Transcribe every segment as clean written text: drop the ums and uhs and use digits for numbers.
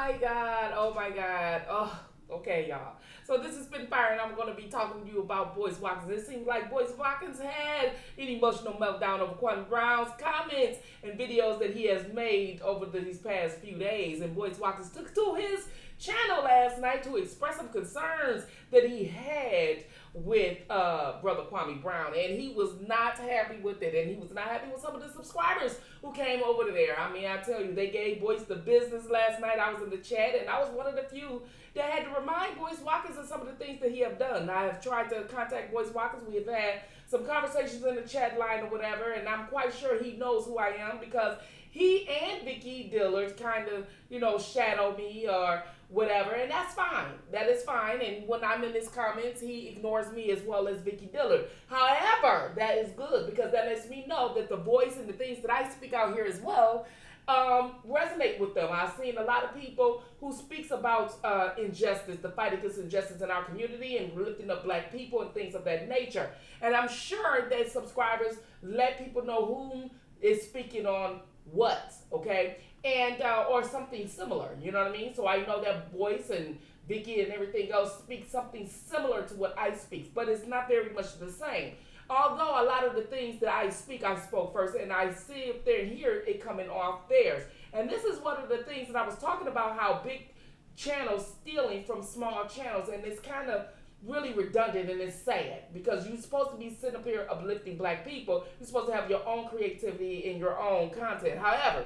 my God. Oh my God. Oh, okay, y'all. So this has been fire, and I'm going to be talking to you about Boyce Watkins. It seems like Boyce Watkins had an emotional meltdown over Kwame Brown's comments and videos that he has made over these past few days. And Boyce Watkins took to his channel last night to express some concerns that he had with brother Kwame Brown, and he was not happy with it, and he was not happy with some of the subscribers who came over to there. I mean, I tell you, they gave Boyce the business last night. I was in the chat, and I was one of the few that had to remind Boyce Watkins of some of the things that he have done. I have tried to contact Boyce Watkins. We have had some conversations in the chat line or whatever, and I'm quite sure he knows who I am because he and Vicky Dillard kind of, shadow me or whatever, and that's fine. That is fine. And when I'm in his comments, he ignores me as well as Vicky Dillard. However, that is good because that lets me know that the voice and the things that I speak out here as well resonate with them. I've seen a lot of people who speaks about injustice, the fight against injustice in our community and lifting up black people and things of that nature. And I'm sure that subscribers let people know whom is speaking on what, okay? And or something similar, you know what I mean? So I know that Boyce and Vicky and everything else speak something similar to what I speak, but it's not very much the same. Although a lot of the things that I speak, I spoke first, and I see if they're here, it coming off theirs. And this is one of the things that I was talking about, how big channels stealing from small channels, and it's kind of really redundant and it's sad because you're supposed to be sitting up here uplifting black people. You're supposed to have your own creativity in your own content. However,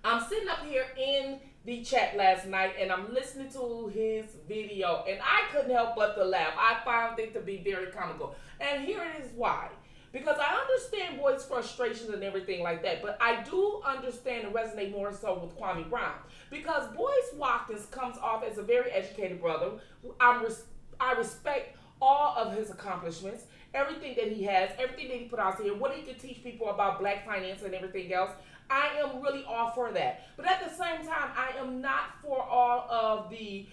I'm sitting up here in the chat last night and I'm listening to his video and I couldn't help but to laugh. I found it to be very comical. And here it is why. Because I understand Boyce's frustrations and everything like that, but I do understand and resonate more so with Kwame Brown. Because Boyce Watkins comes off as a very educated brother. I respect all of his accomplishments, everything that he has, everything that he put out here, what he can teach people about black finance and everything else. I am really all for that. But at the same time, I am not for all of the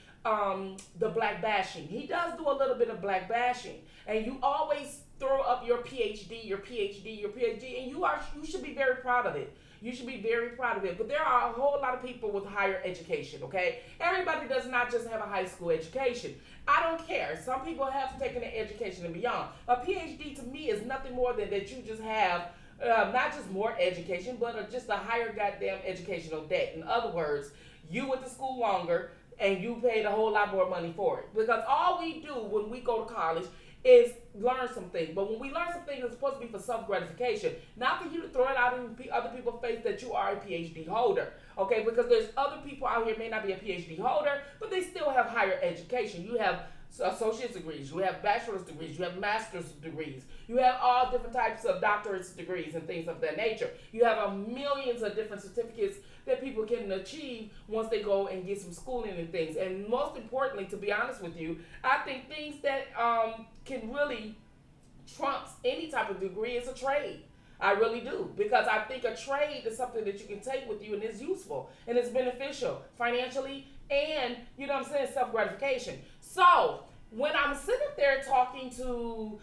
black bashing. He does do a little bit of black bashing. And you always throw up your PhD, your PhD, your PhD, and you should be very proud of it. You should be very proud of it. But there are a whole lot of people with higher education, okay? Everybody does not just have a high school education. I don't care. Some people have taken an education and beyond. A PhD to me is nothing more than that you just have not just more education, but just a higher goddamn educational debt. In other words, you went to school longer and you paid a whole lot more money for it. Because all we do when we go to college is learn something. But when we learn something, it's supposed to be for self-gratification, not for you to throw it out in other people's face that you are a PhD holder. Okay, because there's other people out here may not be a PhD holder, but they still have higher education. You have associate's degrees, you have bachelor's degrees, you have master's degrees, you have all different types of doctorate degrees and things of that nature. You have millions of different certificates that people can achieve once they go and get some schooling and things. And most importantly, to be honest with you, I think things that can really trumps any type of degree is a trade. I really do, because I think a trade is something that you can take with you and it's useful and it's beneficial financially and, self-gratification. So when I'm sitting there talking to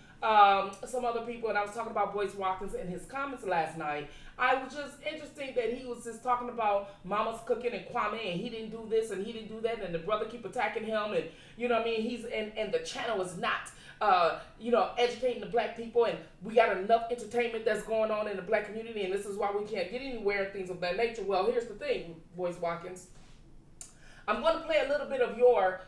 some other people, and I was talking about Boyce Watkins in his comments last night, I was just interesting that he was just talking about Mama's cooking and Kwame, and he didn't do this and he didn't do that, and the brother keep attacking him, and he's and the channel is not educating the black people, and we got enough entertainment that's going on in the black community, and this is why we can't get anywhere and things of that nature. Well, here's the thing, Boyce Watkins. I'm going to play a little bit of your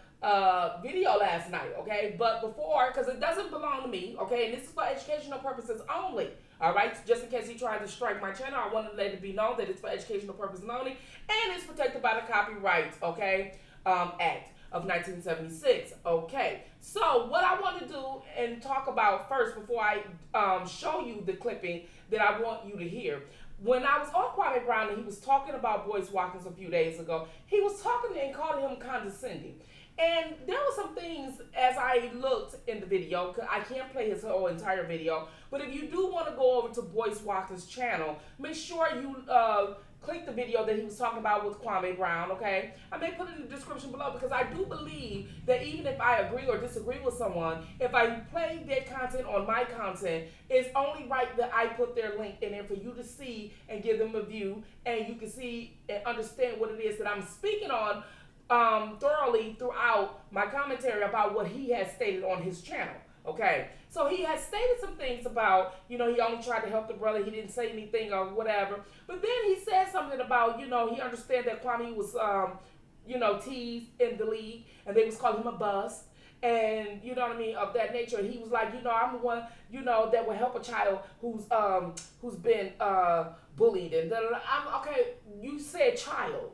video last night, okay? But before, because it doesn't belong to me, okay? And this is for educational purposes only, all right? Just in case he tried to strike my channel, I want to let it be known that it's for educational purposes only, and it's protected by the Copyright, okay, Act of 1976, okay? So what I want to do and talk about first before I show you the clipping that I want you to hear. When I was on Kwame Brown and he was talking about Boyce Watkins a few days ago, he was talking and calling him condescending. And there were some things as I looked in the video, I can't play his whole entire video, but if you do want to go over to Boyce Watkins' channel, make sure you click the video that he was talking about with Kwame Brown, okay? I may put it in the description below because I do believe that even if I agree or disagree with someone, if I play their content on my content, it's only right that I put their link in there for you to see and give them a view, and you can see and understand what it is that I'm speaking on thoroughly throughout my commentary about what he has stated on his channel. Okay, so he has stated some things about, he only tried to help the brother. He didn't say anything or whatever. But then he said something about, he understand that Kwame was, teased in the league and they was calling him a bust. And, of that nature. And he was like, I'm the one, that will help a child who's been bullied. And I'm okay, you said child.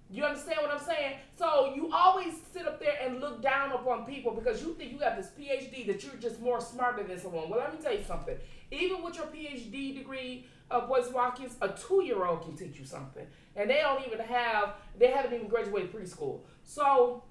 You understand what I'm saying? So you always sit up there and look down upon people because you think you have this PhD, that you're just more smarter than someone. Well, let me tell you something. Even with your PhD degree, Boyce Watkins, a 2-year-old can teach you something. And they haven't even graduated preschool. So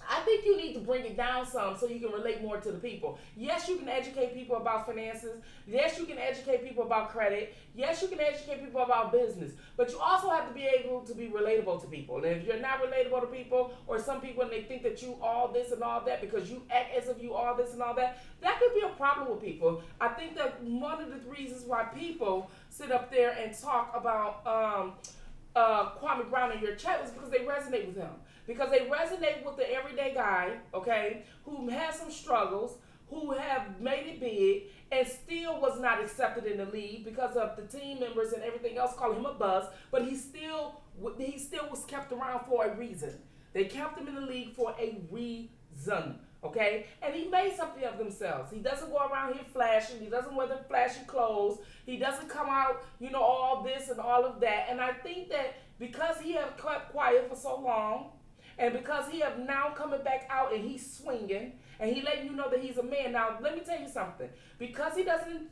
I think you need to bring it down some so you can relate more to the people. Yes, you can educate people about finances. Yes, you can educate people about credit. Yes, you can educate people about business. But you also have to be able to be relatable to people. And if you're not relatable to people, or some people, and they think that you all this and all that because you act as if you all this and all that, that could be a problem with people. I think that one of the reasons why people sit up there and talk about Kwame Brown in your chat is because they resonate with him. Because they resonate with the everyday guy, okay, who has some struggles, who have made it big, and still was not accepted in the league because of the team members and everything else calling him a bust. But he still was kept around for a reason. They kept him in the league for a reason, okay? And he made something of themselves. He doesn't go around here flashing. He doesn't wear the flashy clothes. He doesn't come out, all this and all of that. And I think that because he have kept quiet for so long, and because he have now coming back out and he's swinging, and he letting you know that he's a man. Now, let me tell you something. Because he doesn't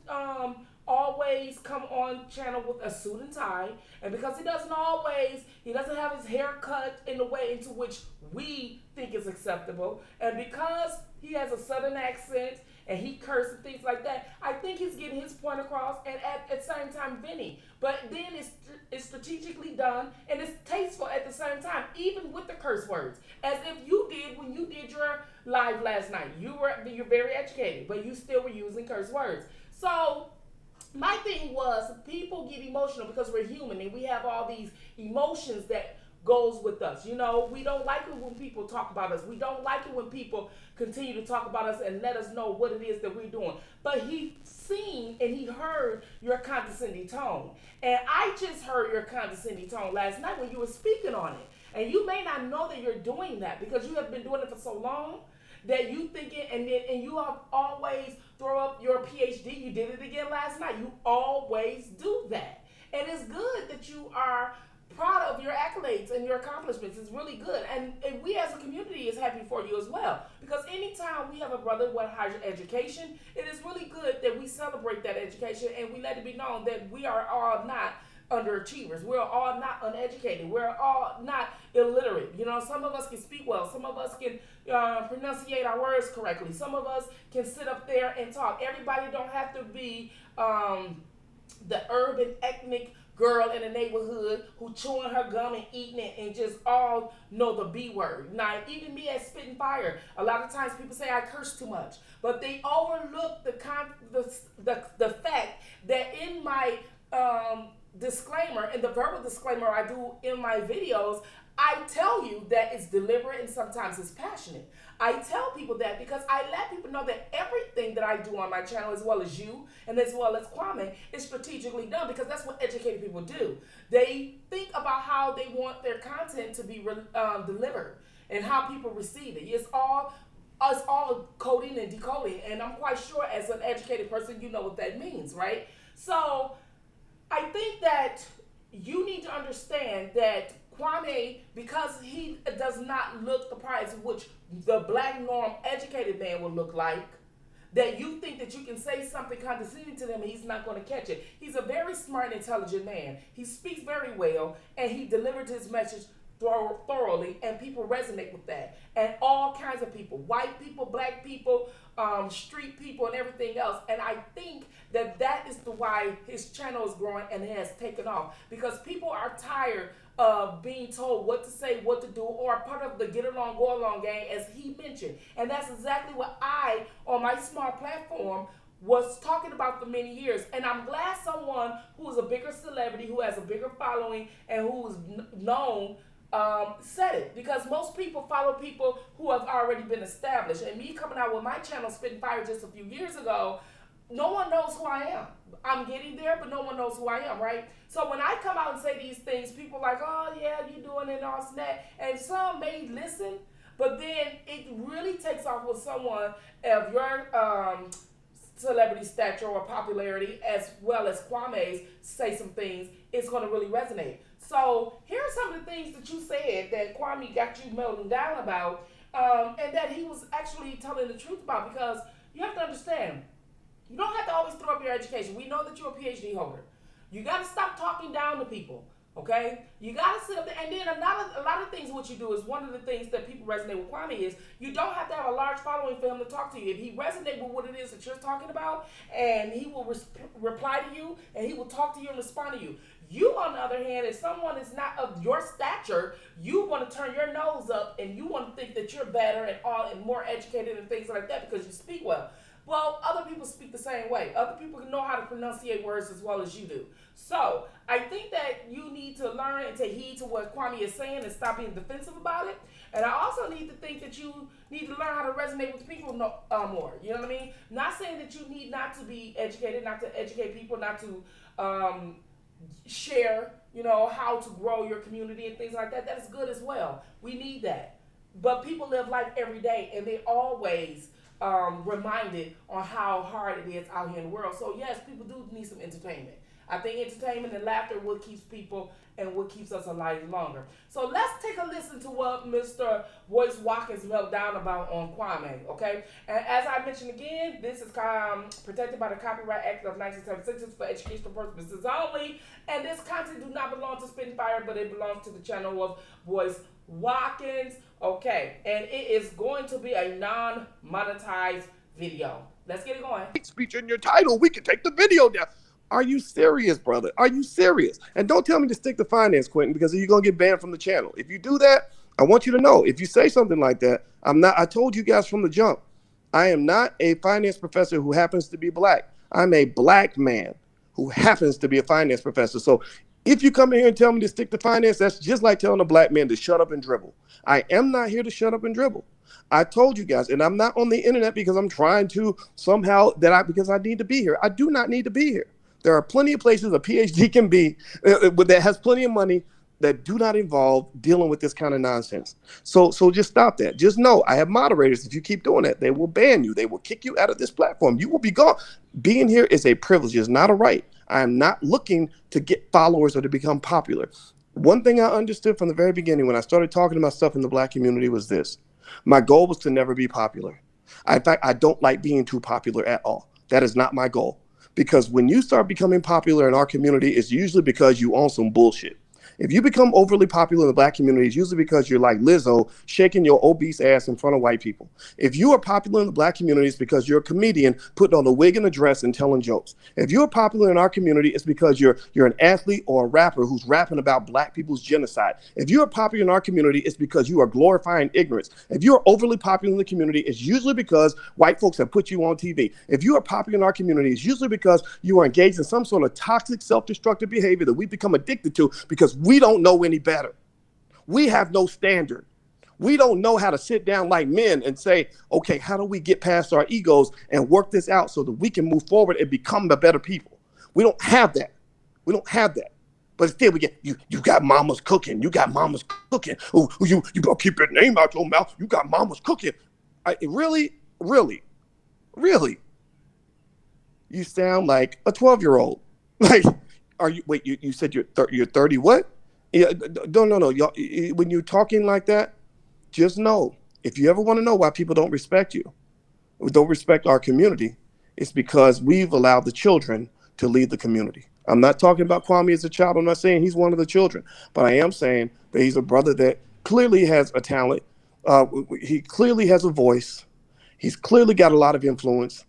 always come on channel with a suit and tie, and because he doesn't have his hair cut in the way into which we think is acceptable, and because he has a southern accent, and he cursed and things like that, I think he's getting his point across, and at the same time, Vinny. But then it's strategically done, and it's tasteful at the same time, even with the curse words. As if you did when you did your live last night. You're very educated, but you still were using curse words. So my thing was, people get emotional because we're human, and we have all these emotions that goes with us. We don't like it when people talk about us. We don't like it when people continue to talk about us and let us know what it is that we're doing. But he seen and he heard your condescending tone. And I just heard your condescending tone last night when you were speaking on it. And you may not know that you're doing that because you have been doing it for so long that you think it, and you have always throw up your PhD. You did it again last night. You always do that. And it's good that you are proud of your accolades and your accomplishments. Is really good, and we as a community is happy for you as well, because anytime we have a brother with higher education, it is really good that we celebrate that education and we let it be known that we are all not underachievers. We're all not uneducated. We're all not illiterate. Some of us can speak well. Some of us can pronunciate our words correctly. Some of us can sit up there and talk. Everybody don't have to be the urban ethnic girl in the neighborhood who chewing her gum and eating it and just all know the B word. Now, even me at SPITTINFIRE, a lot of times people say I curse too much, but they overlook the fact that in my disclaimer, in the verbal disclaimer I do in my videos, I tell you that it's deliberate and sometimes it's passionate. I tell people that because I let people know that everything that I do on my channel, as well as you and as well as Kwame, is strategically done, because that's what educated people do. They think about how they want their content to be delivered and how people receive it. It's all coding and decoding, and I'm quite sure as an educated person, you know what that means, right? So I think that you need to understand that Kwame, because he does not look the price in which the black norm educated man would look like, that you think that you can say something condescending to him and he's not going to catch it. He's a very smart and intelligent man. He speaks very well, and he delivered his message thoroughly, and people resonate with that. And all kinds of people, white people, black people, street people, and everything else. And I think that that is the why his channel is growing and it has taken off, because people are tired of being told what to say, what to do, or part of the get along, go along gang, as he mentioned. And that's exactly what I, on my small platform, was talking about for many years. And I'm glad someone who is a bigger celebrity, who has a bigger following, and who is known, said it, because most people follow people who have already been established. And me coming out with my channel, Spitting Fire, just a few years ago, no one knows who I am. I'm getting there, but no one knows who I am, right? So when I come out and say these things, people are like, oh yeah, you doing it, all that. And some may listen, but then it really takes off with someone of your celebrity stature or popularity, as well as Kwame's say some things, it's going to really resonate. So here are some of the things that you said that Kwame got you melting down about, and that he was actually telling the truth about, because you have to understand, you don't have to always throw up your education. We know that you're a PhD holder. You got to stop talking down to people, okay? You got to sit up there. And then a lot of things what you do is, one of the things that people resonate with Kwame is, you don't have to have a large following for him to talk to you. If he resonates with what it is that you're talking about, and he will reply to you, and he will talk to you and respond to you. You, on the other hand, if someone is not of your stature, you want to turn your nose up, and you want to think that you're better and all and more educated and things like that because you speak well. Well, other people speak the same way. Other people know how to pronunciate words as well as you do. So I think that you need to learn and take heed to what Kwame is saying and stop being defensive about it. And I also need to think that you need to learn how to resonate with people more. You know what I mean? Not saying that you need not to be educated, not to educate people, not to share, how to grow your community and things like that. That is good as well. We need that. But people live life every day, and they always reminded on how hard it is out here in the world. So yes, people do need some entertainment. I think entertainment and laughter what keeps people and what keeps us alive longer. So let's take a listen to what Mr. Boyce Watkins melted down about on Kwame, okay? And as I mentioned again, this is protected by the Copyright Act of 1976 for educational purposes only, and this content do not belong to Spitting Fire, but it belongs to the channel of Boyce Watkins, okay? And it is going to be a non-monetized video. Let's get it going. Speech in your title, we can take the video down. Are you serious, brother? Are you serious? And don't tell me to stick to finance, Quentin, because you're going to get banned from the channel. If you do that, I want you to know, if you say something like that, I told you guys from the jump, I am not a finance professor who happens to be black. I'm a black man who happens to be a finance professor. So if you come in here and tell me to stick to finance, that's just like telling a black man to shut up and dribble. I am not here to shut up and dribble. I told you guys, and I'm not on the internet because I'm trying to somehow because I need to be here. I do not need to be here. There are plenty of places a PhD can be that has plenty of money that do not involve dealing with this kind of nonsense. So just stop that. Just know I have moderators. If you keep doing that, they will ban you. They will kick you out of this platform. You will be gone. Being here is a privilege. It's not a right. I am not looking to get followers or to become popular. One thing I understood from the very beginning when I started talking about stuff in the black community was this. My goal was to never be popular. In fact, I don't like being too popular at all. That is not my goal. Because when you start becoming popular in our community, it's usually because you own some bullshit. If you become overly popular in the black community, it's usually because you're like Lizzo shaking your obese ass in front of white people. If you are popular in the black community, it's because you're a comedian putting on a wig and a dress and telling jokes. If you're popular in our community, it's because you're an athlete or a rapper who's rapping about black people's genocide. If you are popular in our community, it's because you are glorifying ignorance. If you are overly popular in the community, it's usually because white folks have put you on TV. If you are popular in our community, it's usually because you are engaged in some sort of toxic, self-destructive behavior that we've become addicted to because we don't know any better. We have no standard. We don't know how to sit down like men and say, okay, how do we get past our egos and work this out so that we can move forward and become the better people? We don't have that. We don't have that. But still we get, you got mama's cooking. You got mama's cooking. Oh, you better keep your name out your mouth. You got mama's cooking. Really? You sound like a 12-year-old. Like, you said you're 30 what? Yeah, no. Y'all, when you're talking like that, just know, if you ever want to know why people don't respect you, or don't respect our community, it's because we've allowed the children to lead the community. I'm not talking about Kwame as a child. I'm not saying he's one of the children, but I am saying that he's a brother that clearly has a talent. He clearly has a voice. He's clearly got a lot of influence,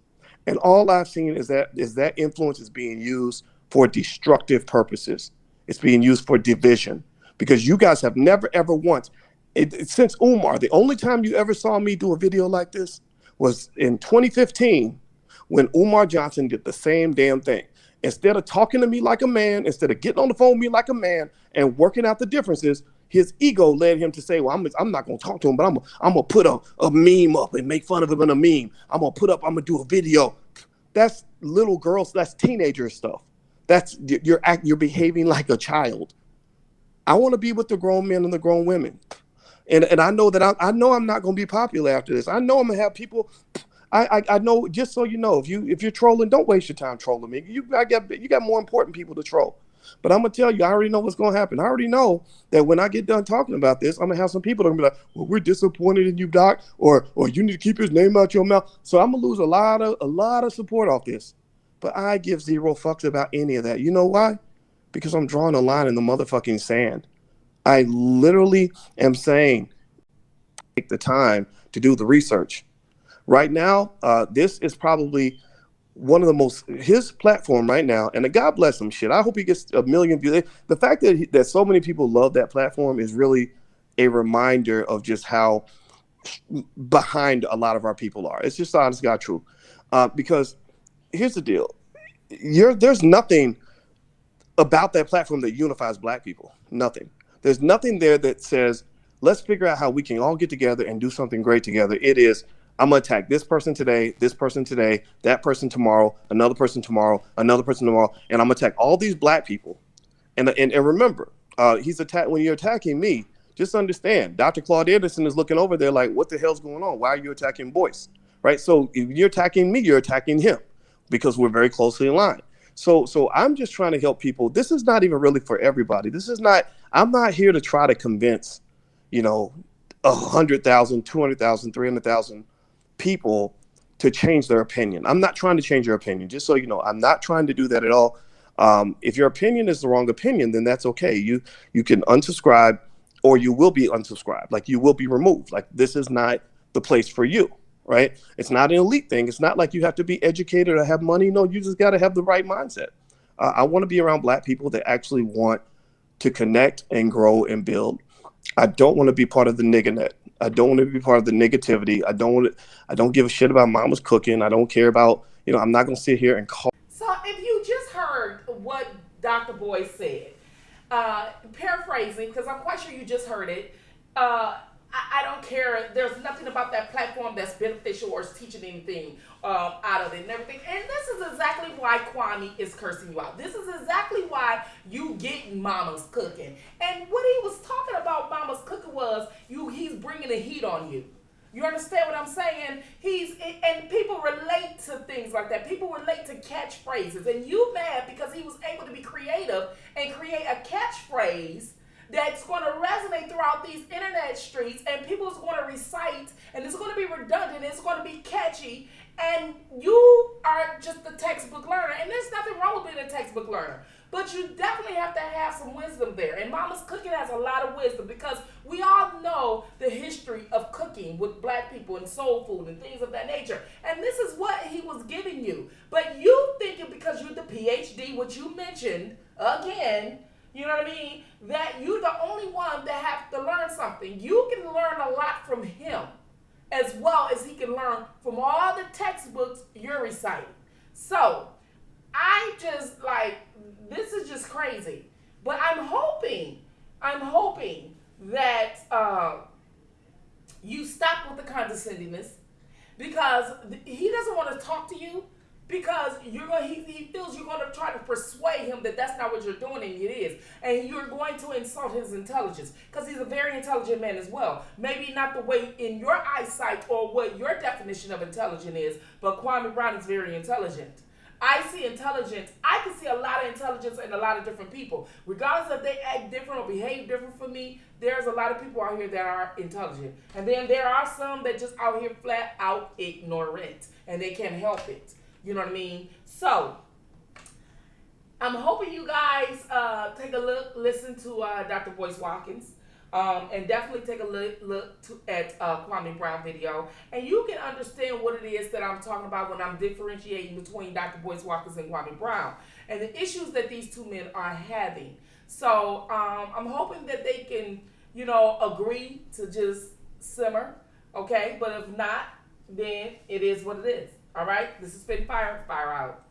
and all I've seen is that influence is being used for destructive purposes. It's being used for division because you guys have never ever once, since Umar, the only time you ever saw me do a video like this was in 2015 when Umar Johnson did the same damn thing. Instead of talking to me like a man, instead of getting on the phone with me like a man and working out the differences, his ego led him to say, well, I'm not going to talk to him, but I'm going to put a meme up and make fun of him in a meme. I'm going to do a video. That's little girls. That's teenager stuff. You're behaving like a child. I want to be with the grown men and the grown women. And I know that I know I'm not going to be popular after this. I know I'm going to have people. I know, just so you know, if you're trolling, don't waste your time trolling me. You got more important people to troll. But I'm gonna tell you, I already know what's gonna happen. I already know that when I get done talking about this, I'm gonna have some people that are gonna be like, well, we're disappointed in you, Doc, or you need to keep his name out your mouth. So I'm gonna lose a lot of support off this. But I give zero fucks about any of that. You know why? Because I'm drawing a line in the motherfucking sand. I literally am saying, take the time to do the research. Right now, this is probably one of the most, his platform right now, and God bless him, shit. I hope he gets 1 million views. The fact that so many people love that platform is really a reminder of just how behind a lot of our people are. It's just honest God true. Because here's the deal. There's nothing about that platform that unifies black people. Nothing. There's nothing there that says, let's figure out how we can all get together and do something great together. It is, I'm going to attack this person today, that person tomorrow, another person tomorrow, and I'm going to attack all these black people. And remember, when you're attacking me, just understand, Dr. Claude Anderson is looking over there like, what the hell's going on? Why are you attacking Boyce? Right? So if you're attacking me, you're attacking him because we're very closely aligned. So I'm just trying to help people. This is not even really for everybody. I'm not here to try to convince, 100,000, 200,000, 300,000 people to change their opinion. I'm not trying to change your opinion, just so you know. I'm not trying to do that at all. If your opinion is the wrong opinion, then that's okay. You can unsubscribe, or you will be unsubscribed. Like, you will be removed. Like, this is not the place for you, right? It's not an elite thing. It's not like you have to be educated or have money. No, you just got to have the right mindset. I want to be around black people that actually want to connect and grow and build. I don't want to be part of the nigga net. I don't want to be part of the negativity. I don't give a shit about mama's cooking. I don't care about, I'm not going to sit here and call. So if you just heard what Dr. Boyce said, paraphrasing, because I'm quite sure you just heard it, I don't care. There's nothing about that platform that's beneficial or is teaching anything out of it and everything. And this is exactly why Kwame is cursing you out. This is exactly why you get mama's cooking. And what he was talking about mama's cooking was he's bringing the heat on you. You understand what I'm saying? And people relate to things like that. People relate to catchphrases. And you mad because he was able to be creative and create a catchphrase that's going to resonate throughout these internet streets, and people's going to recite, and it's going to be redundant, it's going to be catchy, and you are just a textbook learner. And there's nothing wrong with being a textbook learner, but you definitely have to have some wisdom there. And Mama's Cooking has a lot of wisdom, because we all know the history of cooking with black people and soul food and things of that nature. And this is what he was giving you. But you thinking because you're the PhD, which you mentioned again, you know what I mean, that you're the only one that have to learn something. You can learn a lot from him, as well as he can learn from all the textbooks you're reciting. So I just this is just crazy. But I'm hoping that you stop with the condescendingness, because he doesn't want to talk to you, because he feels you're going to try to persuade him that that's not what you're doing, and it is. And you're going to insult his intelligence, because he's a very intelligent man as well. Maybe not the way in your eyesight or what your definition of intelligent is, but Kwame Brown is very intelligent. I see intelligence. I can see a lot of intelligence in a lot of different people. Regardless if they act different or behave different from me, there's a lot of people out here that are intelligent. And then there are some that just out here flat out ignorant, and they can't help it. You know what I mean? So, I'm hoping you guys take a look, listen to Dr. Boyce Watkins, and definitely take a look at Kwame Brown video, and you can understand what it is that I'm talking about when I'm differentiating between Dr. Boyce Watkins and Kwame Brown, and the issues that these two men are having. So I'm hoping that they can, agree to just simmer, okay? But if not, then it is what it is. All right. This has been Fire out.